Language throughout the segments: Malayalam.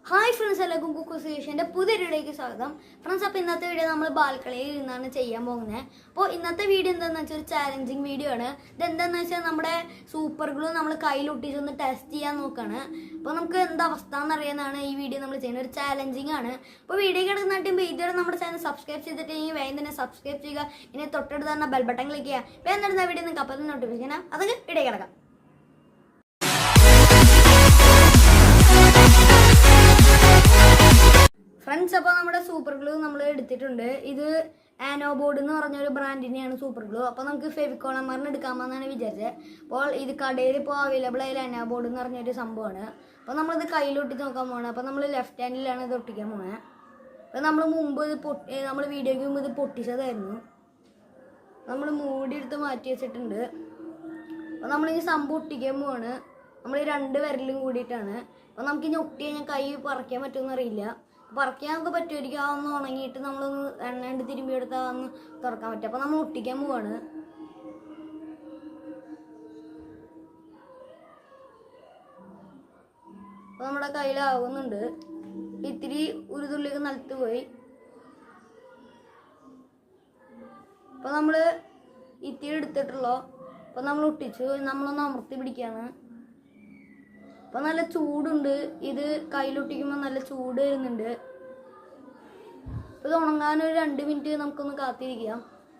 ഹായ് ഫ്രണ്ട്സ്, എല്ലാവർക്കും കുക്കു സൊല്യൂഷൻ്റെ പുതിയൊരു വീഡിയോയ്ക്ക് സ്വാഗതം. ഫ്രണ്ട്സ്, അപ്പോൾ ഇന്നത്തെ വീഡിയോ നമ്മൾ ബാൽക്കണിയിൽ ഇരുന്നാണ് ചെയ്യാൻ പോകുന്നത്. അപ്പോൾ ഇന്നത്തെ വീഡിയോ എന്താണെന്ന് വെച്ചാൽ ഒരു ചാലഞ്ചിങ് വീഡിയോ ആണ്. ഇതെന്താണെന്ന് വെച്ചാൽ നമ്മുടെ സൂപ്പർ ഗ്ലൂ നമ്മൾ കയ്യിലൊട്ടിച്ചൊന്ന് ടെസ്റ്റ് ചെയ്യാൻ നോക്കുകയാണ്. അപ്പോൾ നമുക്ക് എന്താ അവസ്ഥ എന്നറിയാനാണ് ഈ വീഡിയോ നമ്മൾ ചെയ്യുന്നത്. ഒരു ചാലഞ്ചിങ് ആണ്. അപ്പോൾ വീഡിയോ കിടക്കുന്നായിട്ട് ഇതുവരെ നമ്മുടെ ചാനൽ സബ്സ്ക്രൈബ് ചെയ്തിട്ടുണ്ടെങ്കിൽ വേഗം തന്നെ സബ്സ്ക്രൈബ് ചെയ്യുക. ഇനി തൊട്ടടുത്ത് തന്നെ ബെൽ ബട്ടൺ ക്ലിക്ക് ചെയ്യുക. വേഗം തന്നെ വീഡിയോ നിങ്ങൾക്ക് അപ്പോൾ നോട്ടിഫിക്കേഷൻ അതൊക്കെ വീഡിയോ കിടക്കാം. ഫ്രണ്ട്സ്, അപ്പോൾ നമ്മുടെ സൂപ്പർ ഗ്ലൂ നമ്മൾ എടുത്തിട്ടുണ്ട്. ഇത് ആനോബോർഡ് എന്ന് പറഞ്ഞൊരു ബ്രാൻഡിനെയാണ് സൂപ്പർ ഗ്ലൂ. അപ്പോൾ നമുക്ക് ഫെവിക്കോളമാറിന് എടുക്കാമെന്നാണ് വിചാരിച്ചത്. അപ്പോൾ ഇത് കടയിൽ ഇപ്പോൾ അവൈലബിൾ ആയാലും ആനോബോർഡ് എന്ന് പറഞ്ഞൊരു സംഭവമാണ്. അപ്പോൾ നമ്മളിത് കയ്യിലൊട്ടിച്ച് നോക്കാൻ പോകണം. അപ്പോൾ നമ്മൾ ലെഫ്റ്റ് ഹാൻഡിലാണ് ഇത് ഒട്ടിക്കാൻ പോകുന്നത്. അപ്പോൾ നമ്മൾ മുമ്പ് ഇത് നമ്മൾ വീഡിയോയ്ക്ക് മുമ്പ് ഇത് പൊട്ടിച്ചതായിരുന്നു. നമ്മൾ മൂടി എടുത്ത് മാറ്റി വെച്ചിട്ടുണ്ട്. അപ്പോൾ നമ്മളിനി സംഭവം ഒട്ടിക്കാൻ പോവാണ്. നമ്മൾ ഈ രണ്ട് വിരലും കൂടിയിട്ടാണ്. അപ്പോൾ നമുക്കിനി ഒട്ടി കഴിഞ്ഞാൽ കൈ പറിക്കാൻ പറ്റുമെന്ന് അറിയില്ല. പറിക്കാൻ നമുക്ക് പറ്റുമായിരിക്കും. അതൊന്ന് ഉണങ്ങിയിട്ട് നമ്മളൊന്ന് എണ്ണ തിരുമ്പി എടുത്താൽ ഒന്ന് തുറക്കാൻ പറ്റും. അപ്പോൾ നമ്മൾ ഒട്ടിക്കാൻ പോവാണ്. അപ്പോൾ നമ്മുടെ കയ്യിലാവുന്നുണ്ട്. ഇത്തിരി ഒരു തുള്ളിയൊക്കെ നിലത്ത് പോയി. അപ്പോൾ നമ്മൾ ഇത്തിരി എടുത്തിട്ടുള്ളൂ. അപ്പോൾ നമ്മൾ ഒട്ടിച്ചു. നമ്മളൊന്ന് അമർത്തി പിടിക്കുകയാണ്. അപ്പോൾ നല്ല ചൂടുണ്ട്. ഇത് കയ്യിലൊട്ടിക്കുമ്പോൾ നല്ല ചൂട് വരുന്നുണ്ട്. അപ്പോൾ ഇത് ഉണങ്ങാനൊരു 2 മിനിറ്റ് നമുക്കൊന്ന് കാത്തിരിക്കാം.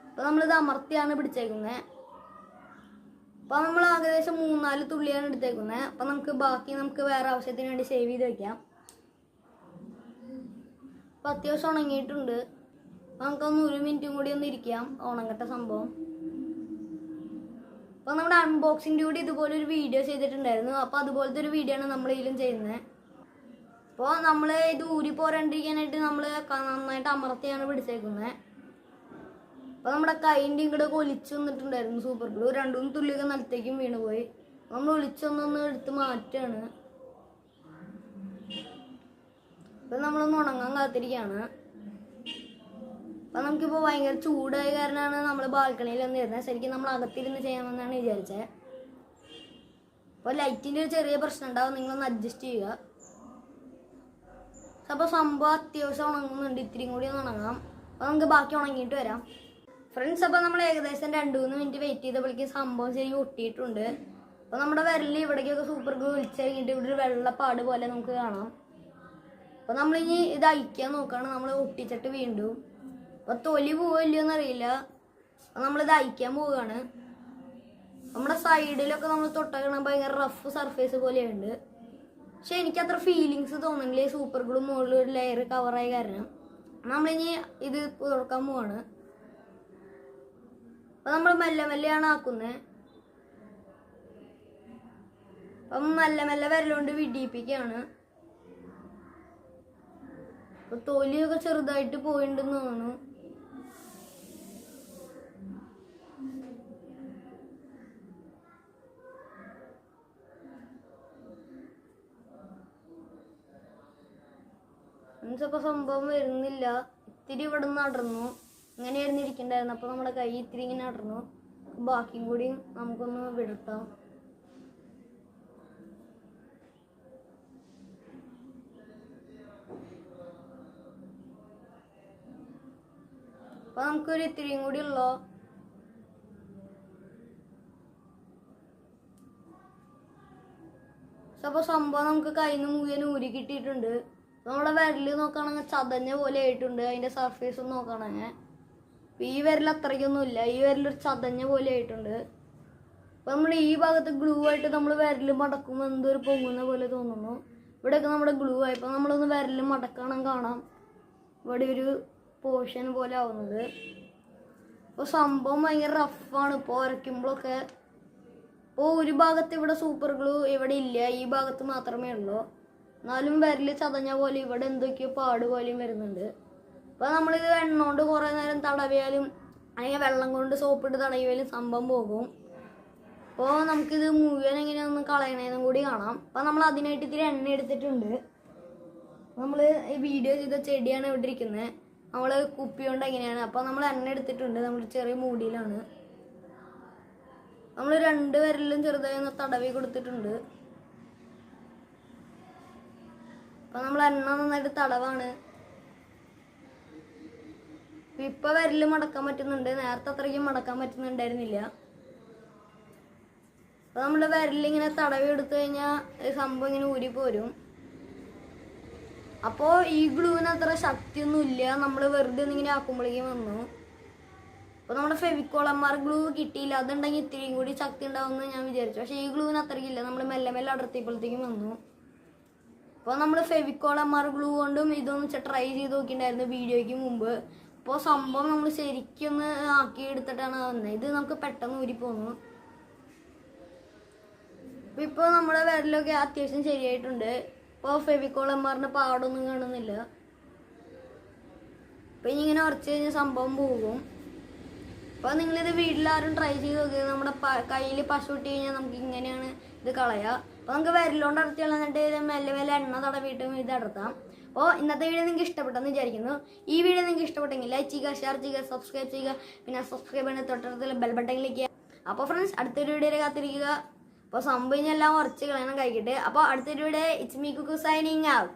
അപ്പോൾ നമ്മളിത് അമർത്തിയാണ് പിടിച്ചേക്കുന്നത്. അപ്പോൾ നമ്മൾ ഏകദേശം 3-4 തുള്ളിയാണ് എടുത്തേക്കുന്നത്. അപ്പോൾ നമുക്ക് വേറെ ആവശ്യത്തിന് വേണ്ടി സേവ് ചെയ്ത് വയ്ക്കാം. അപ്പോൾ അത്യാവശ്യം ഉണങ്ങിയിട്ടുണ്ട്. നമുക്കൊന്ന് 1 മിനിറ്റും കൂടി ഒന്ന് ഇരിക്കാം ഉണങ്ങട്ട സംഭവം. അപ്പോൾ നമ്മുടെ അൺബോക്സിൻ്റെ കൂടി ഇതുപോലെ ഒരു വീഡിയോ ചെയ്തിട്ടുണ്ടായിരുന്നു. അപ്പോൾ അതുപോലത്തെ ഒരു വീഡിയോ ആണ് നമ്മൾ ഇതിലും ചെയ്യുന്നത്. അപ്പോൾ നമ്മൾ ഇത് ഊരി പോരാണ്ടിരിക്കാനായിട്ട് നമ്മൾ നന്നായിട്ട് അമർത്തിയാണ് പിടിച്ചേക്കുന്നത്. അപ്പോൾ നമ്മുടെ കൈൻ്റെ ഇങ്ങോട്ട് ഒലിച്ചു വന്നിട്ടുണ്ടായിരുന്നു സൂപ്പർ ഗ്ലൂ. 2-3 തുള്ളിയൊക്കെ നിലത്തേക്കും വീണ് പോയി. നമ്മൾ ഒലിച്ചൊന്നൊന്ന് എടുത്ത് മാറ്റുകയാണ്. അപ്പോൾ നമ്മളൊന്ന് ഉണങ്ങാൻ കാത്തിരിക്കുകയാണ്. അപ്പോൾ നമുക്കിപ്പോൾ ഭയങ്കര ചൂടായ കാരണമാണ് നമ്മൾ ബാൽക്കണിയിൽ ഒന്ന് ഇരുന്നത്. ശരിക്കും നമ്മൾ അകത്തിരുന്ന് ചെയ്യാമെന്നാണ് വിചാരിച്ചത്. അപ്പോൾ ലൈറ്റിൻ്റെ ഒരു ചെറിയ പ്രശ്നം ഉണ്ടാവും. നിങ്ങളൊന്ന് അഡ്ജസ്റ്റ് ചെയ്യുക. അപ്പോൾ സംഭവം അത്യാവശ്യം ഉണങ്ങുന്നുണ്ട്. ഇത്തിരിയും കൂടി ഒന്ന് ഉണങ്ങാം. അപ്പോൾ നമുക്ക് ബാക്കി ഉണങ്ങിയിട്ട് വരാം. ഫ്രണ്ട്സ്, അപ്പോൾ നമ്മൾ ഏകദേശം 2-3 മിനിറ്റ് വെയിറ്റ് ചെയ്തപ്പോഴേക്കും സംഭവം ശരിക്കും ഒട്ടിയിട്ടുണ്ട്. അപ്പോൾ നമ്മുടെ വിരലിൽ ഇവിടേക്കൊക്കെ സൂപ്പർ ഗ്ലൂ ഒലിച്ച് കഴിഞ്ഞിട്ട് ഇവിടെ ഒരു വെള്ളപ്പാട് പോലെ നമുക്ക് കാണാം. അപ്പോൾ നമ്മളിനി ഇത് അയക്കാൻ നോക്കുകയാണ്. നമ്മൾ ഒട്ടിച്ചിട്ട് വീണ്ടും അപ്പോൾ തൊലി പോവില്ലയോ എന്നറിയില്ല. നമ്മളിത് അയക്കാൻ പോവുകയാണ്. നമ്മുടെ സൈഡിലൊക്കെ നമ്മൾ തൊട്ടക്കണം ഭയങ്കര റഫ് സർഫേസ് പോലെയുണ്ട്. പക്ഷെ എനിക്കത്ര ഫീലിങ്സ് തോന്നുന്നില്ല. ഈ സൂപ്പർ ഗ്ലൂ മുകളിൽ ഒരു ലെയർ കവറായ കാരണം. നമ്മളിനി ഇത് തുറക്കാൻ പോവാണ്. അപ്പോൾ നമ്മൾ മെല്ലെ മെല്ലെയാണ് ആക്കുന്നത്. അപ്പം മെല്ലെ മെല്ലെ വിരലുകൊണ്ട് വിടിയിപ്പിക്കുകയാണ്. അപ്പോൾ തൊലിയൊക്കെ ചെറുതായിട്ട് പോയിട്ടുണ്ടെന്ന് തോന്നുന്നു. അപ്പോൾ സംഭവം വരുന്നില്ല. ഇത്തിരി ഇവിടെ നിന്ന് അടർന്നു. ഇങ്ങനെയായിരുന്നു ഇരിക്കണ്ടായിരുന്നു. അപ്പോൾ നമ്മുടെ കൈ ഇത്തിരി ഇങ്ങനെ അടർന്നു. ബാക്കിയും കൂടി നമുക്കൊന്ന് വിടർത്താം. അപ്പോൾ നമുക്കൊരു ഇത്തിരിയും കൂടി ഉള്ളോ. അപ്പോൾ സംഭവം നമുക്ക് കയ്യിൽ നിന്ന് മുഴുവൻ ഊരി കിട്ടിയിട്ടുണ്ട്. നമ്മുടെ വിരൽ നോക്കുകയാണെങ്കിൽ ചതഞ്ഞ പോലെ ആയിട്ടുണ്ട്. അതിൻ്റെ സർഫേസ് ഒന്ന് നോക്കുകയാണെങ്കിൽ ഈ വിരൽ അത്രയ്ക്കൊന്നും ഇല്ല. ഈ വിരലൊരു ചതഞ്ഞ പോലെ ആയിട്ടുണ്ട്. അപ്പോൾ നമ്മൾ ഈ ഭാഗത്ത് ഗ്ലൂ ആയിട്ട് നമ്മൾ വിരൽ മടക്കുമ്പോൾ എന്തൊരു പൊങ്ങുന്ന പോലെ തോന്നുന്നു. ഇവിടെയൊക്കെ നമ്മുടെ ഗ്ലൂ ആയപ്പോൾ നമ്മളൊന്ന് വിരൽ മടക്കണം കാണാം. ഇവിടെ ഒരു പോർഷൻ പോലെ ആവുന്നത്. അപ്പോൾ സംഭവം ഭയങ്കര റഫാണ് ഇപ്പോൾ ഉരയ്ക്കുമ്പോഴൊക്കെ. അപ്പോൾ ഒരു ഭാഗത്ത് ഇവിടെ സൂപ്പർ ഗ്ലൂ ഇവിടെ ഇല്ല. ഈ ഭാഗത്ത് മാത്രമേ ഉള്ളൂ. എന്നാലും വിരൽ ചതഞ്ഞ പോലെ ഇവിടെ എന്തൊക്കെയോ പാട് പോലെയും വരുന്നുണ്ട്. അപ്പോൾ നമ്മളിത് എണ്ണ കൊണ്ട് കുറേ നേരം തടവിയാലും അല്ലെങ്കിൽ വെള്ളം കൊണ്ട് സോപ്പിട്ട് തടവിയാലും സംഭവം പോകും. അപ്പോൾ നമുക്കിത് മുഴുവൻ എങ്ങനെയൊന്ന് കളയണേന്നും കൂടി കാണാം. അപ്പോൾ നമ്മൾ അതിനായിട്ട് ഇത്തിരി എണ്ണ എടുത്തിട്ടുണ്ട്. നമ്മൾ ഈ വീഡിയോ ചെയ്ത ചെടിയാണ് ഇവിടെ ഇരിക്കുന്നത്. നമ്മൾ കുപ്പി കൊണ്ട് എങ്ങനെയാണ്. അപ്പോൾ നമ്മൾ എണ്ണ എടുത്തിട്ടുണ്ട്. നമ്മൾ ചെറിയ മൂടിയിലാണ്. നമ്മൾ 2 വിരലിലും ചെറുതായി ഒന്ന് തടവി കൊടുത്തിട്ടുണ്ട്. അപ്പൊ നമ്മൾ എണ്ണ നന്നായിട്ട് തടവാണ്. ഇപ്പൊ വിരല് മടക്കാൻ പറ്റുന്നുണ്ട്, നേരത്തെ അത്രയ്ക്കും മടക്കാൻ പറ്റുന്നുണ്ടായിരുന്നില്ല. അപ്പൊ നമ്മുടെ വിരലിങ്ങനെ തടവി എടുത്തു കഴിഞ്ഞാൽ സംഭവം ഇങ്ങനെ ഊരിപ്പോരും. അപ്പോൾ ഈ ഗ്ലൂവിന് അത്ര ശക്തിയൊന്നും ഇല്ല, നമ്മൾ വെറുതെ ഒന്നിങ്ങനെ ആക്കുമ്പോഴേക്കും വന്നു. അപ്പോൾ നമ്മുടെ ഫെവിക്കോൾ ഗ്ലൂ കിട്ടിയില്ല, അതുണ്ടെങ്കിൽ ഇത്തിരിയും കൂടി ശക്തി ഉണ്ടാവുമെന്ന് ഞാൻ വിചാരിച്ചു. പക്ഷേ ഈ ഗ്ലൂവിന് അത്രയ്ക്കില്ല, നമ്മൾ മെല്ലെ മെല്ലെ അടർത്തിയപ്പോഴത്തേക്കും വന്നു. അപ്പോൾ നമ്മൾ ഫെവിക്കോൾ ഗ്ലൂ കൊണ്ടും ഇതൊന്ന് ട്രൈ ചെയ്ത് നോക്കിയിട്ടുണ്ടായിരുന്നു വീഡിയോയ്ക്ക് മുമ്പ്. അപ്പോൾ സംഭവം നമ്മൾ ശരിക്കൊന്ന് ആക്കി എടുത്തിട്ടാണ് വന്നത്. ഇത് നമുക്ക് പെട്ടെന്ന് ഊരിപ്പോന്നു. ഇപ്പോൾ നമ്മുടെ വിരലൊക്കെ അത്യാവശ്യം ശരിയായിട്ടുണ്ട്. ഇപ്പോൾ ഫെവിക്കോൾ പാടൊന്നും കാണുന്നില്ല. അപ്പോൾ ഇനി ഇങ്ങനെ ഉറച്ചു കഴിഞ്ഞാൽ സംഭവം പോകും. അപ്പോൾ നിങ്ങളിത് വീട്ടിലാരും ട്രൈ ചെയ്ത് നോക്കിയത്. നമ്മുടെ കയ്യിൽ പശു ഇട്ട് കഴിഞ്ഞാൽ നമുക്ക് ഇങ്ങനെയാണ് ഇത് കളയുക. അപ്പോൾ നമുക്ക് വിരലുകൊണ്ട് അടർത്തി കളഞ്ഞിട്ട് മെല്ലെ മെല്ലെ എണ്ണ തടവിയിട്ടും ഇത് അടർത്താം. അപ്പോൾ ഇന്നത്തെ വീഡിയോ നിങ്ങൾക്ക് ഇഷ്ടപ്പെട്ടെന്ന് വിചാരിക്കുന്നു. ഈ വീഡിയോ നിങ്ങൾക്ക് ഇഷ്ടപ്പെട്ടെങ്കിൽ ലൈക്ക് ചെയ്യുക, ഷെയർ ചെയ്യുക, സബ്സ്ക്രൈബ് ചെയ്യുക. പിന്നെ സബ്സ്ക്രൈബ് ചെയ്യുന്ന തൊട്ടടുത്തുള്ള ബെൽ ബട്ടൺ ക്ലിക്ക് ചെയ്യുക. അപ്പോൾ ഫ്രണ്ട്സ്, അടുത്തൊരു വീഡിയോയിൽ കാത്തിരിക്കുക. അപ്പോൾ സംഭവം എല്ലാം ഉറച്ച് കളയണം കഴിക്കട്ടെ. അപ്പോൾ അടുത്തൊരു video it's me Kukku signing out.